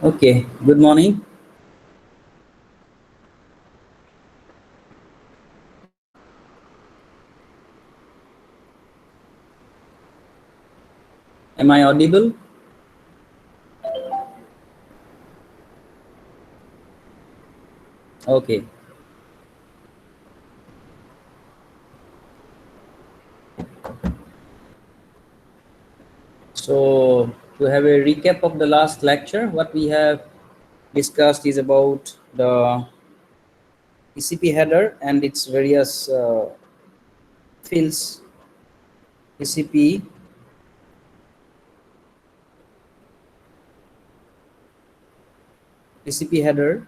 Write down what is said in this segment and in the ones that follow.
Okay, good morning. Am I audible? Okay. So, to have a recap of the last lecture, what we have discussed is about the TCP header and its various fields. TCP header,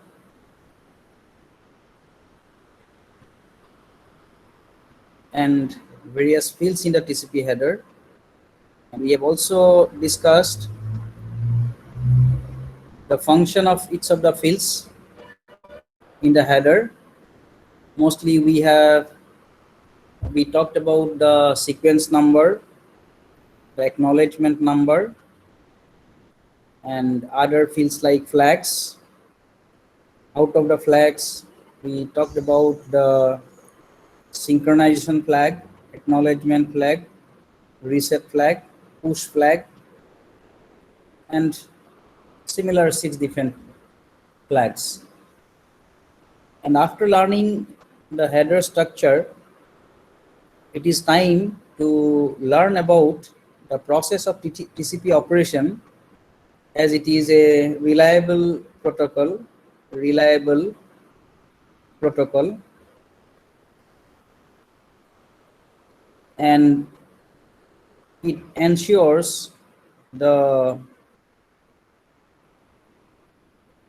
and various fields in the TCP header. And we have also discussed the function of each of the fields in the header. Mostly we talked about the sequence number, the acknowledgement number, and other fields like flags. Out of the flags, we talked about the synchronization flag, acknowledgement flag, reset flag, push flag, and similar 6 different flags. And after learning the header structure, it is time to learn about the process of TCP operation, as it is a reliable protocol, and it ensures the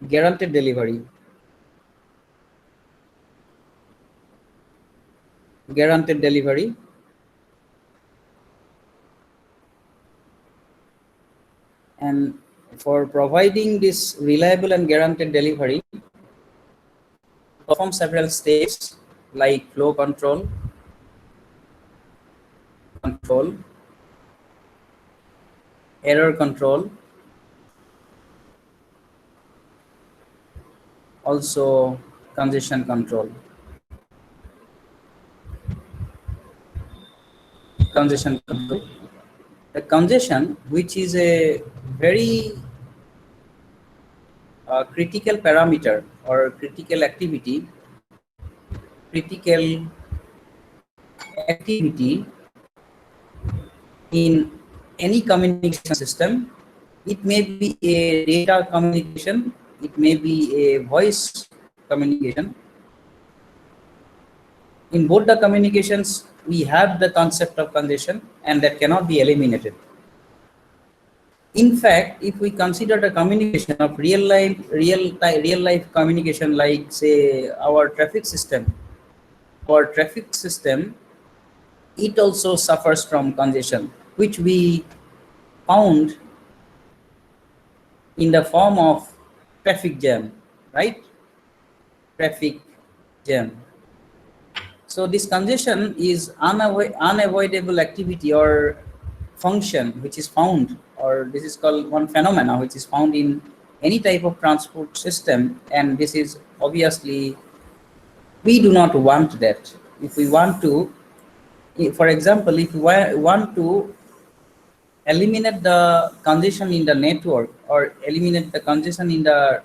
guaranteed delivery. And for providing this reliable and guaranteed delivery, perform several steps like flow control, error control, also congestion control. The congestion, which is a very critical parameter or critical activity in any communication system. It may be a data communication, it may be a voice communication. In both the communications, we have the concept of congestion, and that cannot be eliminated. In fact, if we consider the communication of real life communication, like say our traffic system, it also suffers from congestion, which we found in the form of traffic jam, right? Traffic jam. So this congestion is unavoidable activity or function which is found, or this is called one phenomena which is found in any type of transport system, and this is obviously, we do not want that. If we want to, for example, if we want to eliminate the congestion in the network or eliminate the congestion in the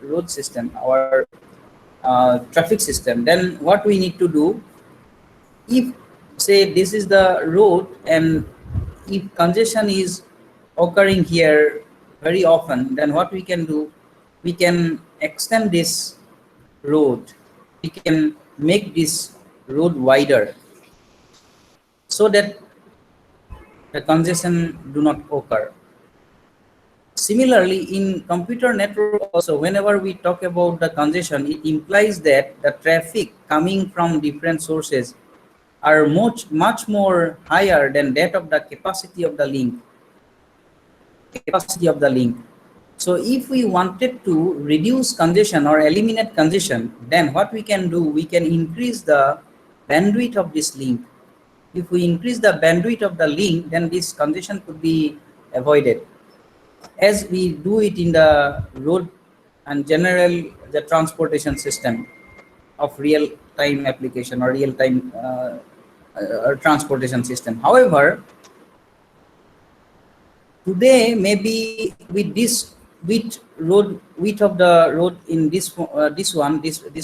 road system, our traffic system, then what we need to do, if say this is the road and if congestion is occurring here very often, then what we can do, we can extend this road, we can make this road wider so that the congestion do not occur. Similarly, in computer network also, whenever we talk about the congestion, it implies that the traffic coming from different sources are much more higher than that of the capacity of the link. So if we wanted to reduce congestion or eliminate congestion, then what we can do, we can increase the bandwidth of this link. If we increase the bandwidth of the link, then this congestion could be avoided. as we do it in the road and general the transportation system of real time application or real time transportation system. However, today maybe with this width of the road in this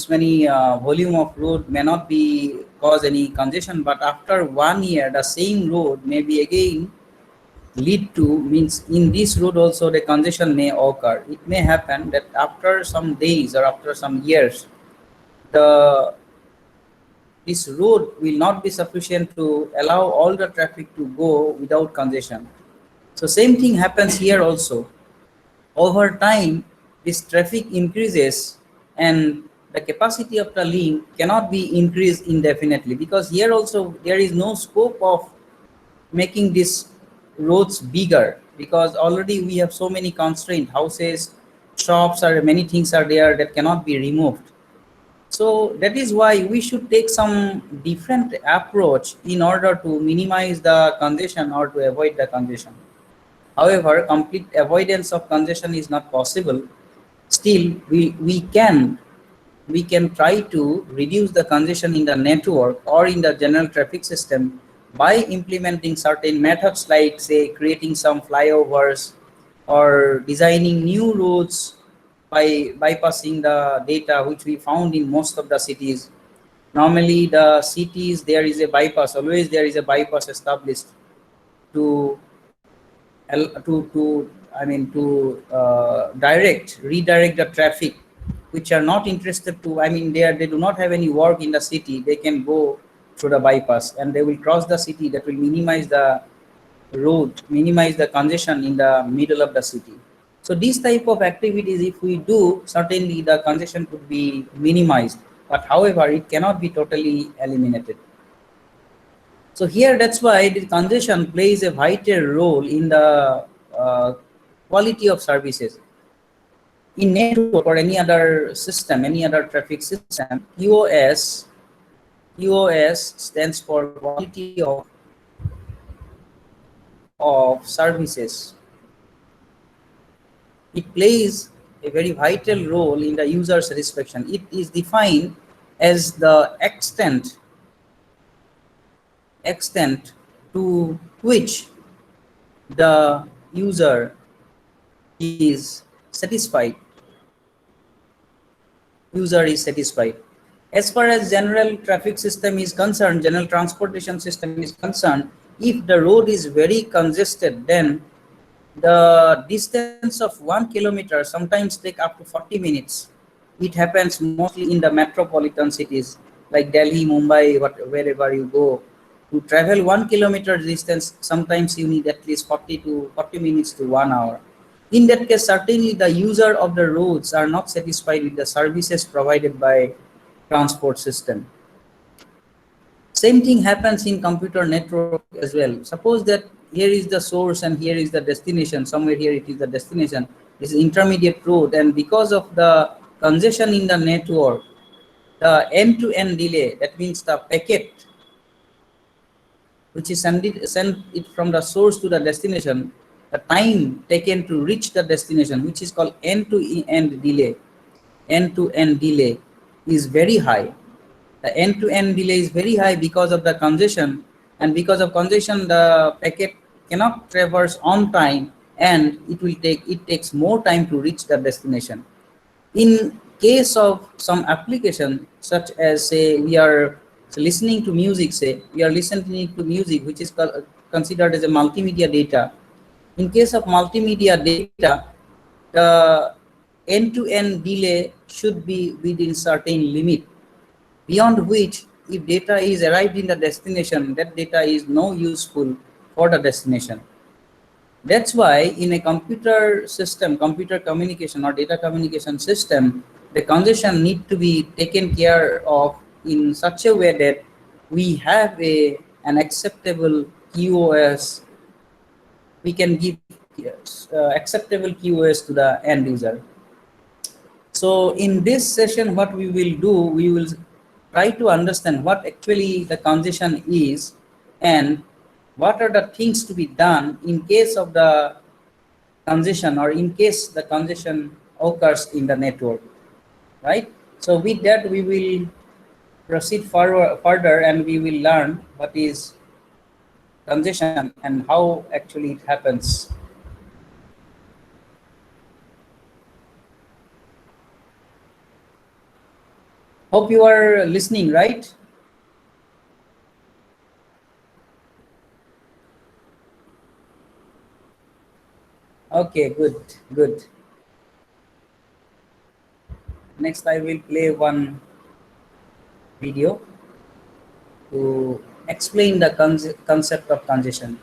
many volume of road may not be cause any congestion, but after 1 year the same road may be again lead to, means in this road also the congestion may occur. It may happen that after some days or after some years the this road will not be sufficient to allow all the traffic to go without congestion. So same thing happens here also. Over time, this traffic increases and the capacity of the link cannot be increased indefinitely, because here also there is no scope of making these roads bigger, because already we have so many constraints, houses, shops, or many things are there that cannot be removed. So that is why we should take some different approach in order to minimize the congestion or to avoid the congestion. However, complete avoidance of congestion is not possible. Still, we can try to reduce the congestion in the network or in the general traffic system by implementing certain methods, like say creating some flyovers or designing new routes by bypassing the data which we found in most of the cities. Normally the cities, there is a bypass, always there is a bypass established to redirect the traffic which are not interested to, they do not have any work in the city, they can go through the bypass and they will cross the city. That will minimize the road, minimize the congestion in the middle of the city. So these type of activities if we do, certainly the congestion could be minimized, but however it cannot be totally eliminated. So here that's why the congestion plays a vital role in the quality of services. In network or any other system, any other traffic system, QoS stands for quality of services. It plays a very vital role in the user satisfaction. It is defined as the extent to which the user is satisfied. As far as general traffic system is concerned, general transportation system is concerned, if the road is very congested, then the distance of 1 kilometer sometimes take up to 40 minutes. It happens mostly in the metropolitan cities like Delhi, Mumbai, wherever you go. To travel 1 kilometer distance, sometimes you need at least 40 minutes to 1 hour. In that case, certainly the user of the roads are not satisfied with the services provided by transport system. Same thing happens in computer network as well. Suppose that here is the source and here is the destination. Somewhere here it is the destination. This is intermediate road, and because of the congestion in the network, the end-to-end delay, that means the packet which is sent it from the source to the destination, the time taken to reach the destination, which is called end-to-end delay, is very high. The end-to-end delay is very high because of the congestion, and because of congestion the packet cannot traverse on time, and it takes more time to reach the destination. In case of some application, such as say we are listening to music, which is considered as a multimedia data. In case of multimedia data, the end-to-end delay should be within certain limit, beyond which if data is arrived in the destination, that data is no useful for the destination. That's why in a computer system, computer communication or data communication system, the congestion need to be taken care of in such a way that we have an acceptable QoS. We can give acceptable QoS to the end user. So in this session, what we will do, we will try to understand what actually the congestion is and what are the things to be done in case of the congestion, or in case the congestion occurs in the network, right? So with that, we will proceed further and we will learn what is congestion and how actually it happens. Hope you are listening, right? Okay, good. Next, I will play one video to explain the concept of congestion.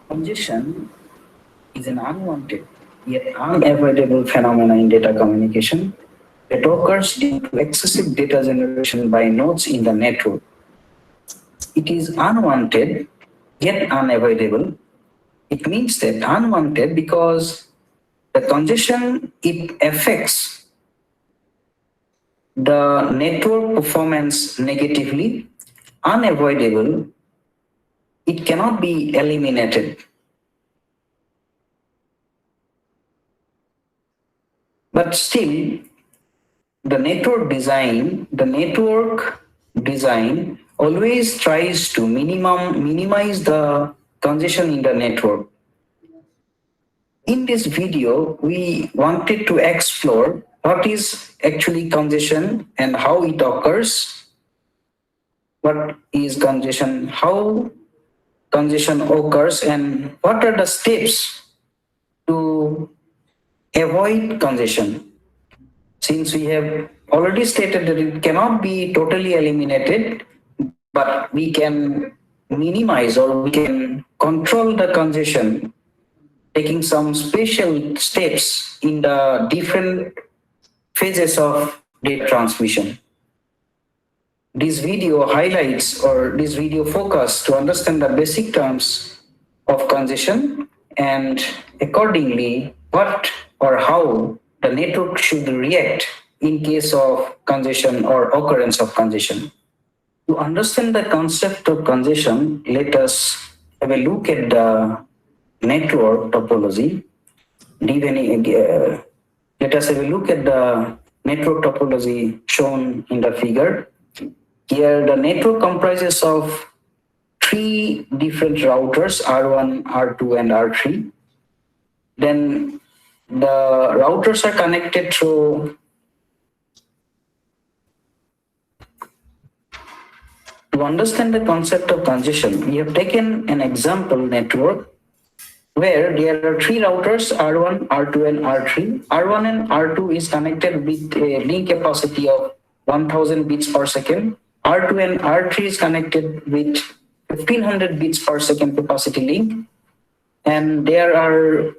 Congestion is an unwanted yet unavoidable phenomenon in data communication that occurs due to excessive data generation by nodes in the network. It is unwanted yet unavoidable. It means that unwanted because the congestion, it affects the network performance negatively. Unavoidable, it cannot be eliminated. But still, the network design always tries to minimize the congestion in the network. In this video, we wanted to explore what is actually congestion and how it occurs. What is congestion, how congestion occurs, and what are the steps to avoid congestion. Since we have already stated that it cannot be totally eliminated, but we can minimize or we can control the congestion, taking some special steps in the different phases of data transmission. This video highlights, or this video focus to understand the basic terms of congestion and accordingly what or how the network should react in case of congestion or occurrence of congestion. To understand the concept of congestion, let us have a look at the network topology. Let us have a look at the network topology shown in the figure. Here, the network comprises of three different routers, R1, R2, and R3. Then the routers are connected through. To understand the concept of congestion, we have taken an example network where there are three routers, R1, R2, and R3. R1 and R2 is connected with a link capacity of 1000 bits per second. R2 and R3 is connected with 1500 bits per second capacity link. And there are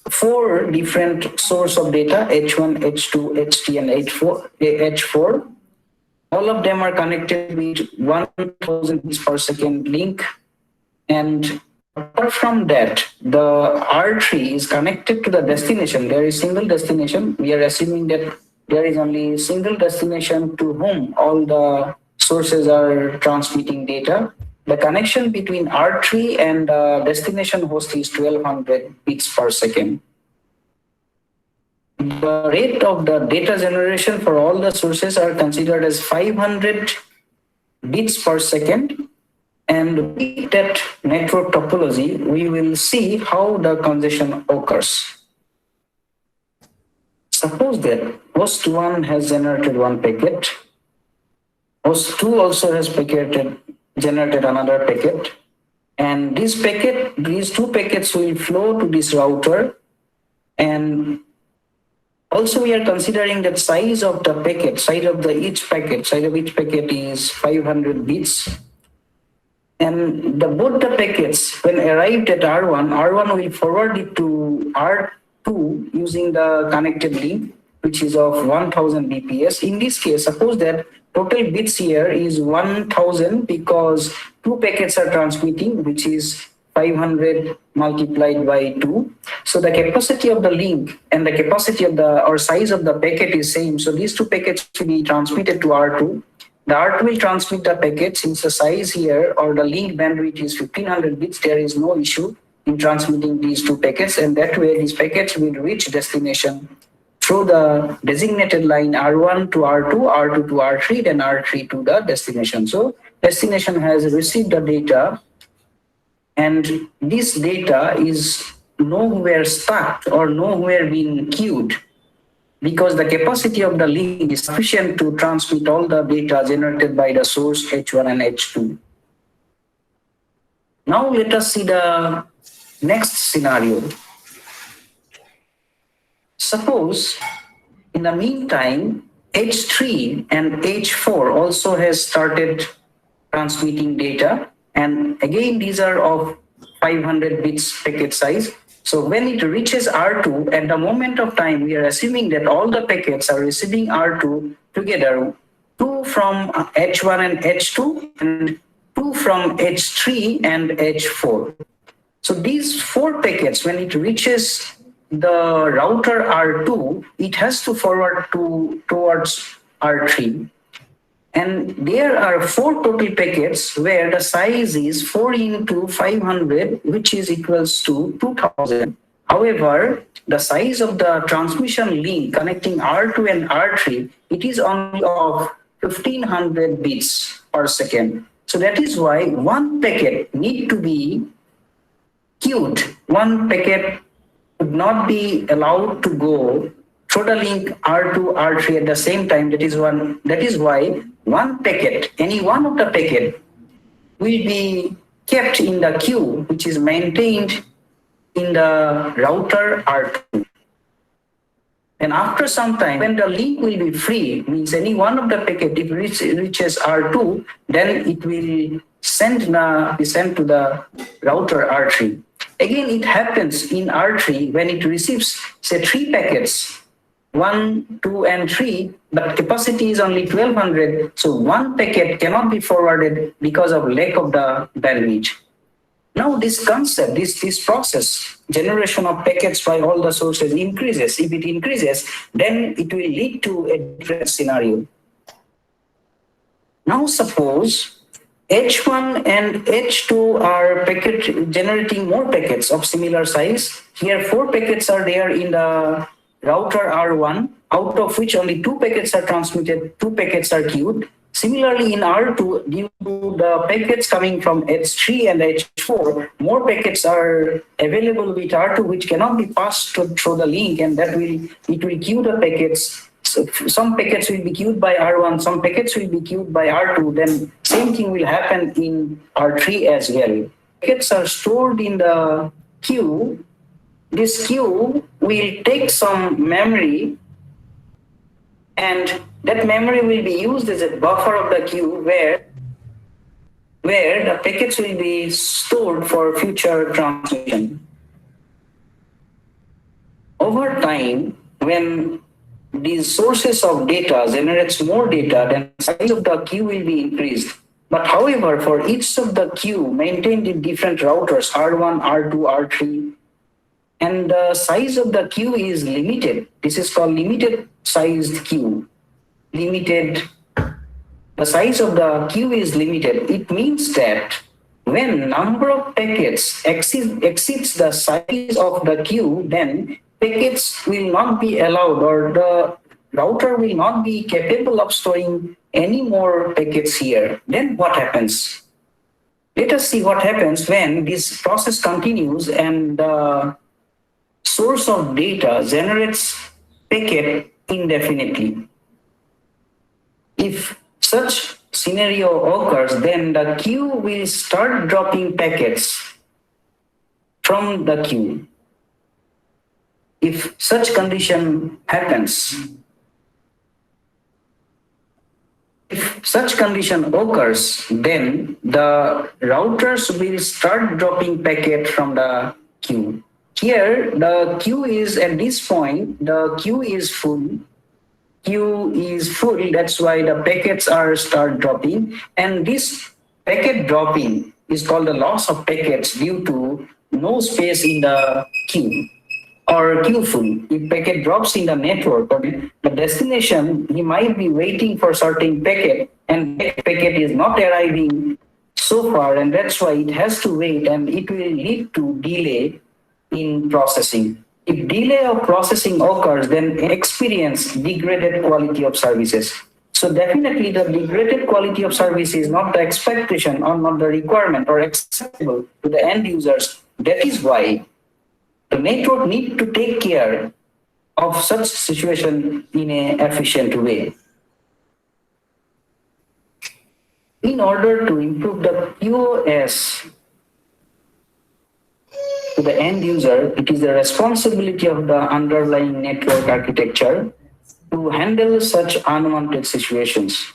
four different source of data, H1, H2, HT, and H4. All of them are connected with 1000 bits per second link. And apart from that, the R3 is connected to the destination. There is single destination. We are assuming that there is only single destination to whom all the sources are transmitting data. The connection between R3 and the destination host is 1200 bits per second. The rate of the data generation for all the sources are considered as 500 bits per second. And with that network topology, we will see how the congestion occurs. Suppose that host 1 has generated one packet, host 2 also has generated another packet, and these two packets will flow to this router. And also we are considering that size of each packet is 500 bits. And both the packets, when arrived at R1 will forward it to R2 using the connected link. which is of 1000 bps. In this case, suppose that total bits here is 1000 because two packets are transmitting, which is 500 multiplied by 2. So the capacity of the link and the capacity of the or size of the packet is same. So these two packets will be transmitted to R2. The R2 will transmit the packet. Since the size here or the link bandwidth is 1500 bits, there is no issue in transmitting these two packets, and that way these packets will reach destination through the designated line R1 to R2, R2 to R3, then R3 to the destination. So destination has received the data, and this data is nowhere stuck or nowhere being queued, because the capacity of the link is sufficient to transmit all the data generated by the source H1 and H2. Now let us see the next scenario. Suppose in the meantime, H3 and H4 also has started transmitting data, and again these are of 500 bits packet size. So when it reaches R2, at the moment of time, we are assuming that all the packets are receiving R2 together, 2 from H1 and H2 and 2 from H3 and H4. So these 4 packets, when it reaches the router R2, it has to forward towards R3. And there are 4 total packets where the size is 4 into 500, which is equals to 2000. However, the size of the transmission link connecting R2 and R3, it is only of 1500 bits per second. So that is why one packet need to be queued. One packet would not be allowed to go through the link R2, R3 at the same time. That is why one packet, any one of the packet, will be kept in the queue, which is maintained in the router R2. And after some time, when the link will be free, means any one of the packet, if it reaches R2, then it will be sent to the router R3. Again, it happens in R3 when it receives, say, 3 packets, 1, 2, and 3, but capacity is only 1200. So one packet cannot be forwarded because of lack of the bandwidth. Now this concept, this process, generation of packets by all the sources increases. If it increases, then it will lead to a different scenario. Now suppose H1 and H2 are generating more packets of similar size. Here 4 packets are there in the router R1, out of which only 2 packets are transmitted, 2 packets are queued. Similarly, in R2, due to the packets coming from H3 and H4, more packets are available with R2, which cannot be passed through the link, and it will queue the packets. So some packets will be queued by R1, some packets will be queued by R2. Then same thing will happen in R3 as well. Packets are stored in the queue. This queue will take some memory, and that memory will be used as a buffer of the queue where the packets will be stored for future transmission. Over time, when these sources of data generates more data, then the size of the queue will be increased. But however, for each of the queue maintained in different routers, R1, R2, R3, and the size of the queue is limited. This is called limited sized queue. The size of the queue is limited. It means that when number of packets exceeds the size of the queue, then packets will not be allowed, or the router will not be capable of storing any more packets here. Then what happens? Let us see what happens when this process continues and the source of data generates packet indefinitely. If such scenario occurs, then the queue will start dropping packets from the queue. If such condition happens, if such condition occurs, then the routers will start dropping packet from the queue. Here, the queue is, at this point, the queue is full, queue is full, that's why the packets are start dropping. And this packet dropping is called the loss of packets due to no space in the queue or queue full. If packet drops in the network or the destination, he might be waiting for certain packet and that packet is not arriving so far, and that's why it has to wait and it will lead to delay in processing. If delay of processing occurs, then experience degraded quality of services. So definitely the degraded quality of service is not the expectation or not the requirement or acceptable to the end users. That is why the network need to take care of such situation in an efficient way. In order to improve the QoS to the end user, it is the responsibility of the underlying network architecture to handle such unwanted situations.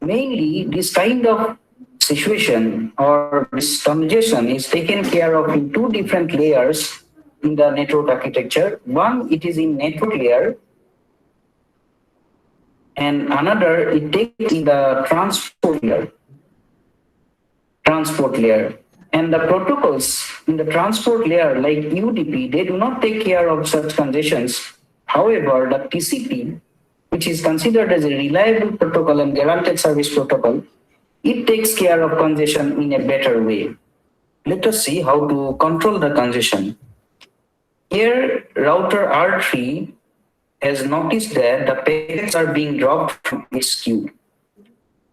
Mainly, this kind of situation or this congestion is taken care of in two different layers in the network architecture. One, it is in network layer, and another, it takes in the transport layer. And the protocols in the transport layer like UDP, they do not take care of such congestions. However, the TCP, which is considered as a reliable protocol and guaranteed service protocol, it takes care of congestion in a better way. Let us see how to control the congestion. Here, router R3 has noticed that the packets are being dropped from its queue.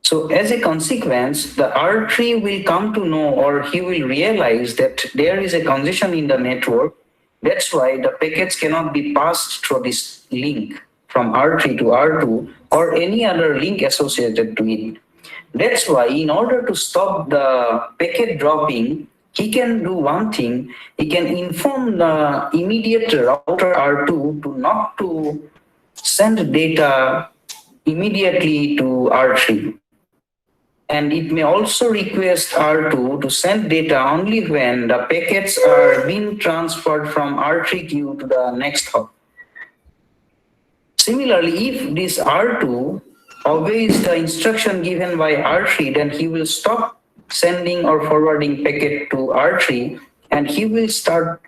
So as a consequence, the R3 will come to know, or he will realize that there is a congestion in the network. That's why the packets cannot be passed through this link from R3 to R2 or any other link associated to it. That's why in order to stop the packet dropping, he can do one thing. He can inform the immediate router R2 to not to send data immediately to R3. And it may also request R2 to send data only when the packets are being transferred from R3 queue to the next hop. Similarly, if this R2 obeys the instruction given by R3, then he will stop sending or forwarding packet to R3 and he will start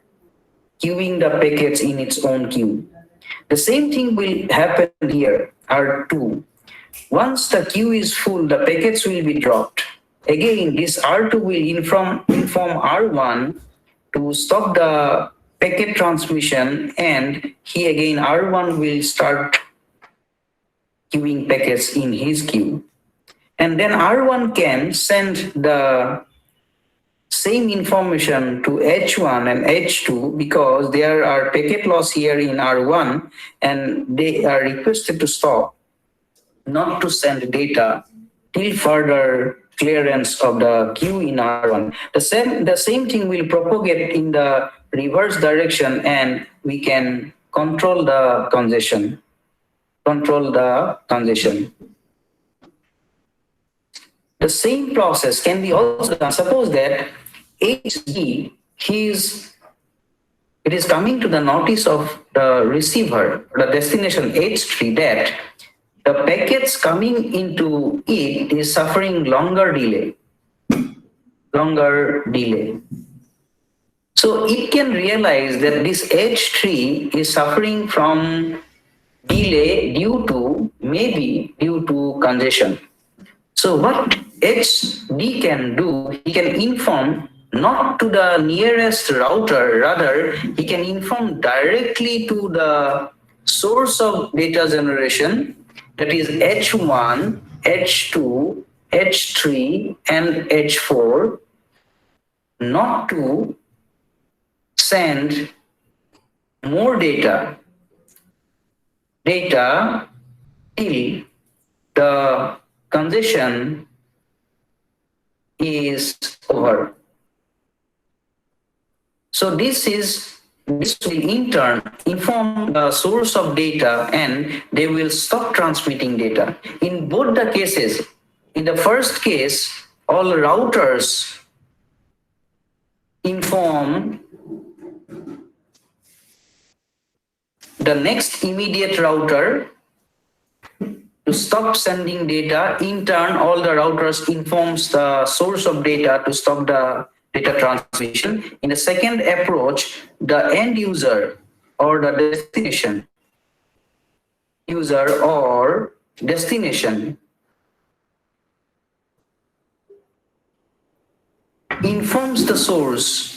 queuing the packets in its own queue. The same thing will happen here, R2. Once the queue is full, the packets will be dropped. Again, this R2 will inform R1 to stop the packet transmission, and he again, R1 will start queuing packets in his queue. And then R1 can send the same information to H1 and H2 because there are packet loss here in R1 and they are requested to stop, not to send data till further clearance of the queue in R1. The same thing will propagate in the reverse direction and we can control the congestion. The same process can be also done. Suppose that HD, it is coming to the notice of the receiver, the destination H3, that the packets coming into it is suffering longer delay. So it can realize that this H3 is suffering from delay maybe due to congestion. So what HD can do, he can inform not to the nearest router, rather he can inform directly to the source of data generation, that is H1, H2, H3, and H4, not to send more data till the congestion is over. So this will in turn inform the source of data and they will stop transmitting data. In both the cases, in the first case, all routers inform the next immediate router stop sending data, in turn, all the routers informs the source of data to stop the data transmission. In the second approach, the end user or the destination, user or destination informs the source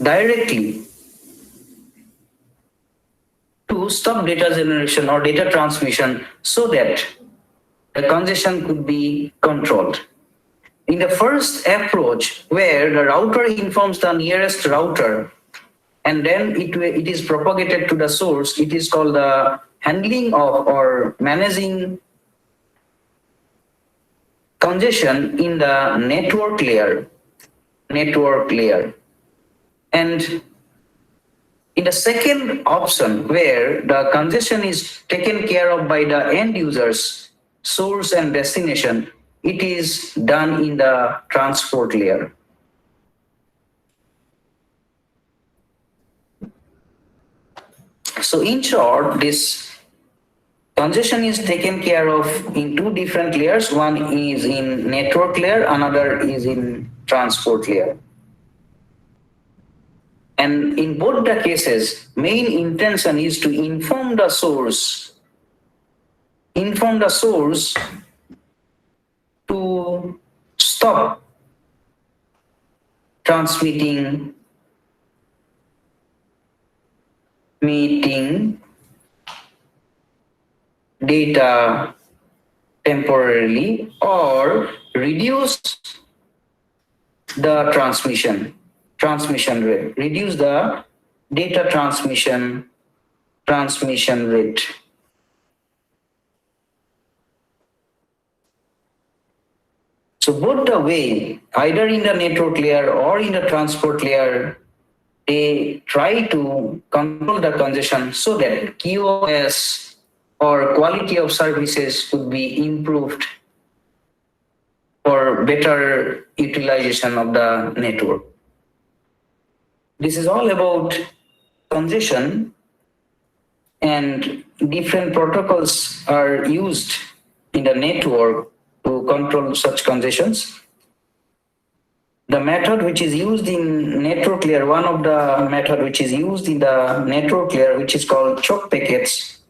directly to stop data generation or data transmission so that the congestion could be controlled. In the first approach, where the router informs the nearest router and then it is propagated to the source, it is called the handling of or managing congestion in the network layer. And in the second option, where the congestion is taken care of by the end users, source and destination, it is done in the transport layer. So in short, this congestion is taken care of in two different layers. One is in network layer, another is in transport layer. And in both the cases, main intention is to inform the source to stop transmitting data temporarily or reduce the transmission rate, reduce the data transmission rate. So both the way, either in the network layer or in the transport layer, they try to control the congestion so that QoS or quality of services could be improved for better utilization of the network. This is all about congestion, and different protocols are used in the network to control such congestions. The method which is used in network layer, one of the method which is used in the network layer, which is called choke packets,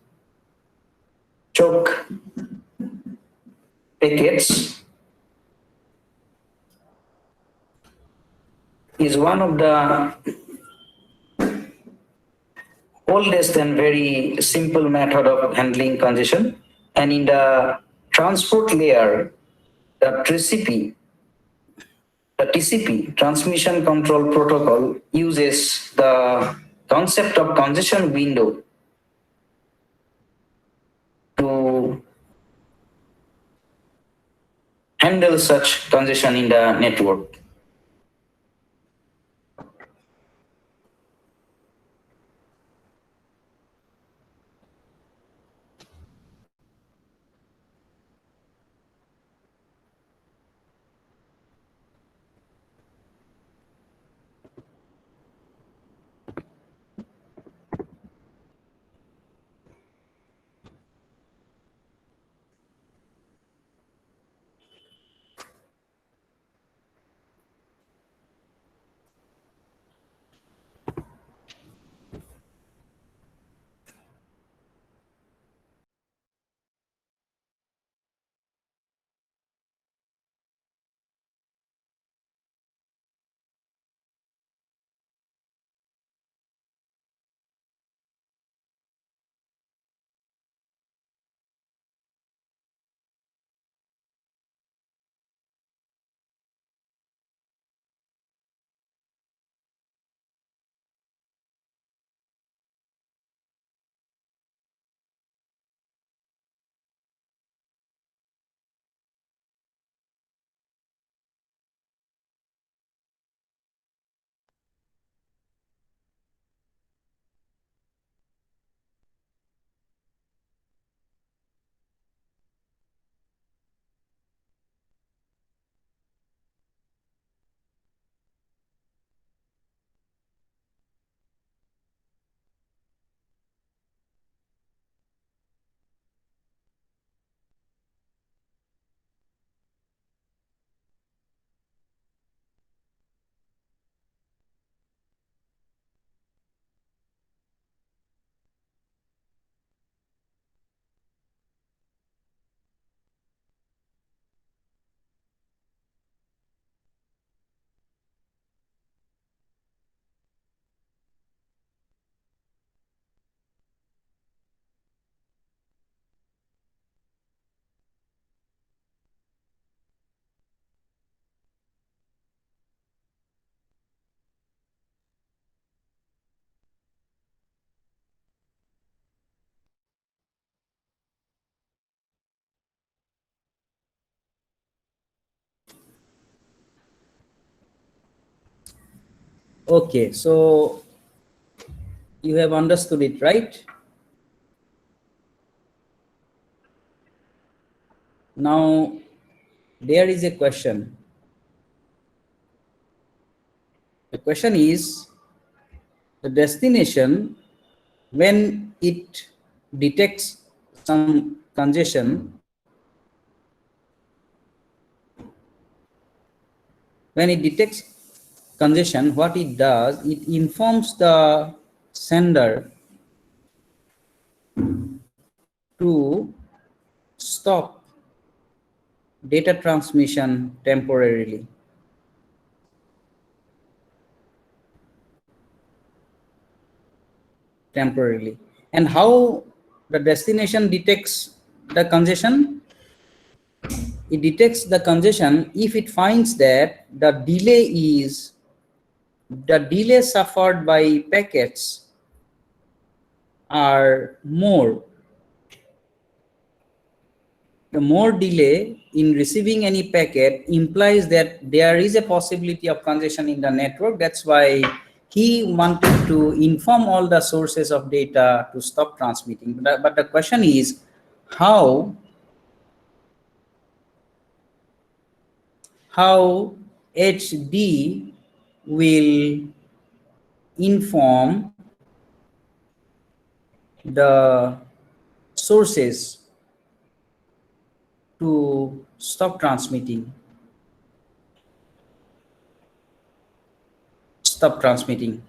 is one of the oldest and very simple method of handling congestion. And in the transport layer, the TCP, Transmission Control Protocol, uses the concept of congestion window to handle such congestion in the network. Okay, so you have understood it, right? Now, there is a question. The question is the destination, when it detects some congestion, when it detects congestion, what it does, it informs the sender to stop data transmission temporarily. Temporarily. And how the destination detects the congestion? It detects the congestion if it finds that the delay suffered by packets are more. The more delay in receiving any packet implies that there is a possibility of congestion in the network. That's why he wanted to inform all the sources of data to stop transmitting. But the question is how HD will inform the sources to stop transmitting. Stop transmitting.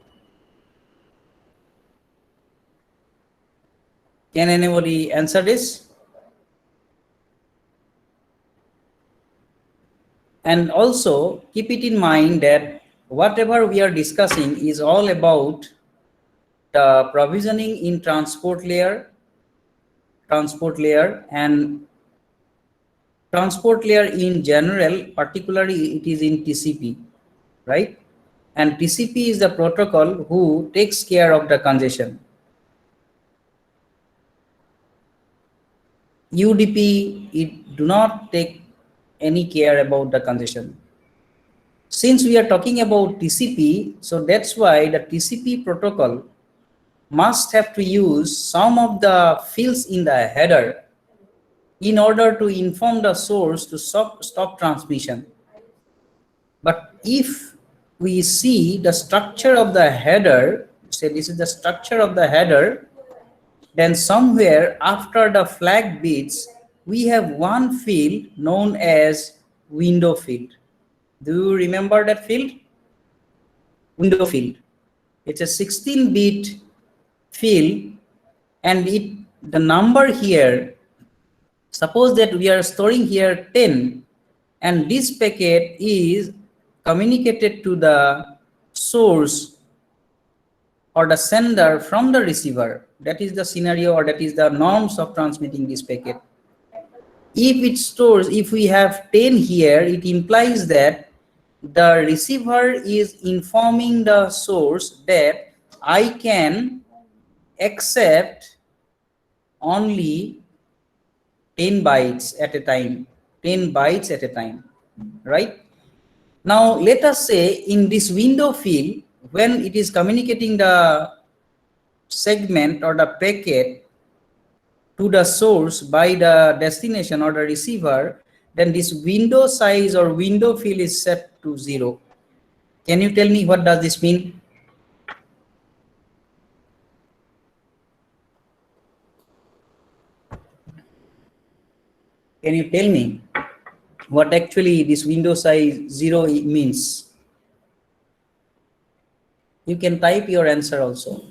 Can anybody answer this? And also keep it in mind that whatever we are discussing is all about the provisioning in transport layer, and transport layer in general, particularly it is in TCP, right? And TCP is the protocol who takes care of the congestion. UDP, it do not take any care about the congestion. Since we are talking about TCP, so that's why the TCP protocol must have to use some of the fields in the header in order to inform the source to stop transmission. But if we see the structure of the header, say this is the structure of the header, then somewhere after the flag bits, we have one field known as window field. Do you remember that field? Window field. It's a 16-bit field, and the number here, suppose that we are storing here 10, and this packet is communicated to the source or the sender from the receiver. That is the scenario, or that is the norms of transmitting this packet. If we have 10 here, it implies that the receiver is informing the source that I can accept only 10 bytes at a time, 10 bytes at a time, right? Now, let us say in this window field, when it is communicating the segment or the packet to the source by the destination or the receiver, then this window size or window field is set to 0. Can you tell me what does this mean? Can you tell me what actually this window size 0 means? You can type your answer also.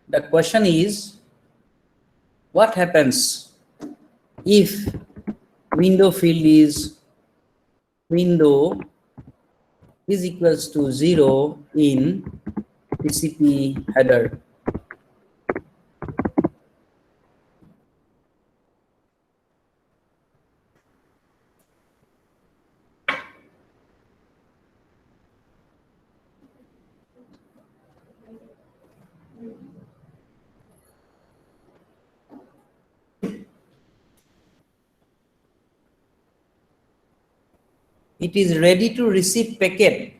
The question is, what happens if window field is window is equals to 0 in TCP header? It is ready to receive packet.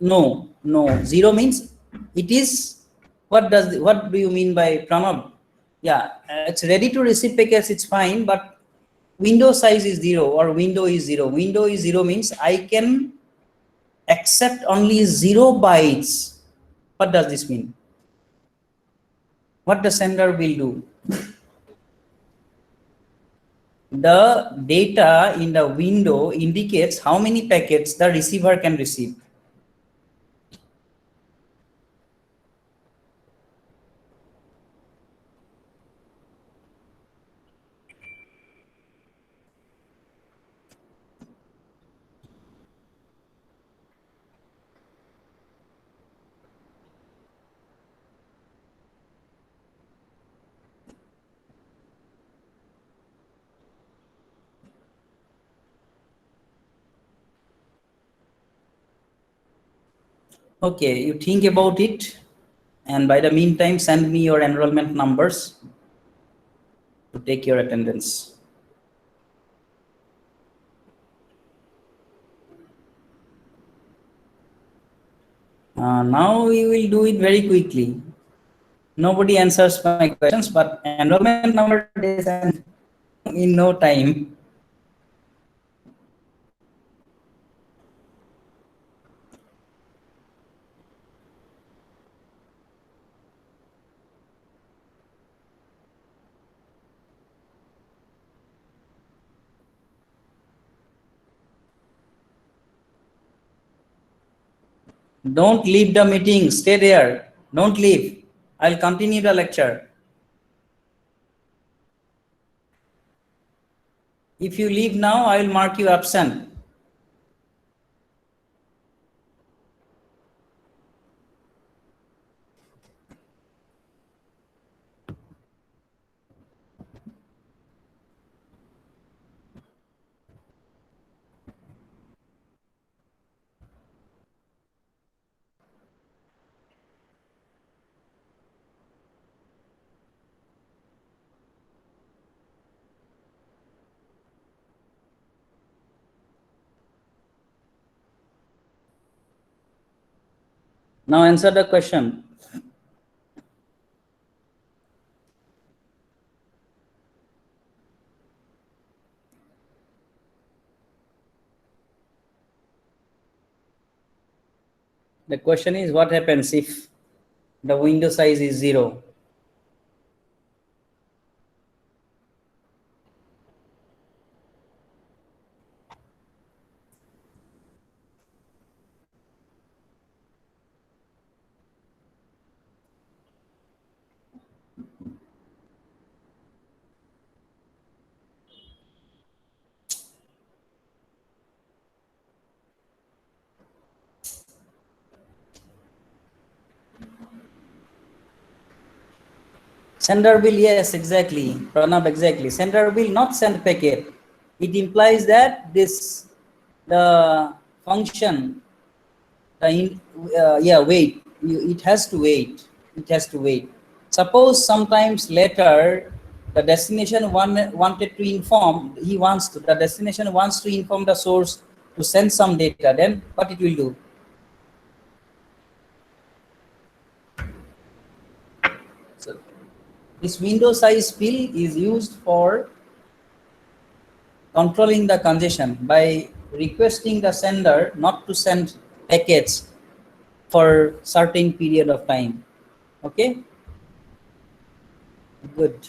No, no. 0 means it is. What do you mean by Pranav? Yeah, it's ready to receive packets. It's fine, but window size is 0 or window is 0. Window is 0 means I can accept only 0 bytes. What does this mean? What the sender will do? The data in the window indicates how many packets the receiver can receive. Okay, you think about it, and by the meantime, send me your enrollment numbers to take your attendance. Now we will do it very quickly. Nobody answers my questions, but enrollment number they send in no time. Don't leave the meeting. Stay there. Don't leave. I'll continue the lecture. If you leave now, I will mark you absent. Now answer the question. The question is, what happens if the window size is 0? Sender will, yes, exactly. Pranab, exactly. Sender will not send packet. It implies that the function, yeah, wait. It has to wait. It has to wait. Suppose sometimes later the destination wanted to inform, the destination wants to inform the source to send some data, then what it will do? So this window size field is used for controlling the congestion by requesting the sender not to send packets for certain period of time. Okay, good.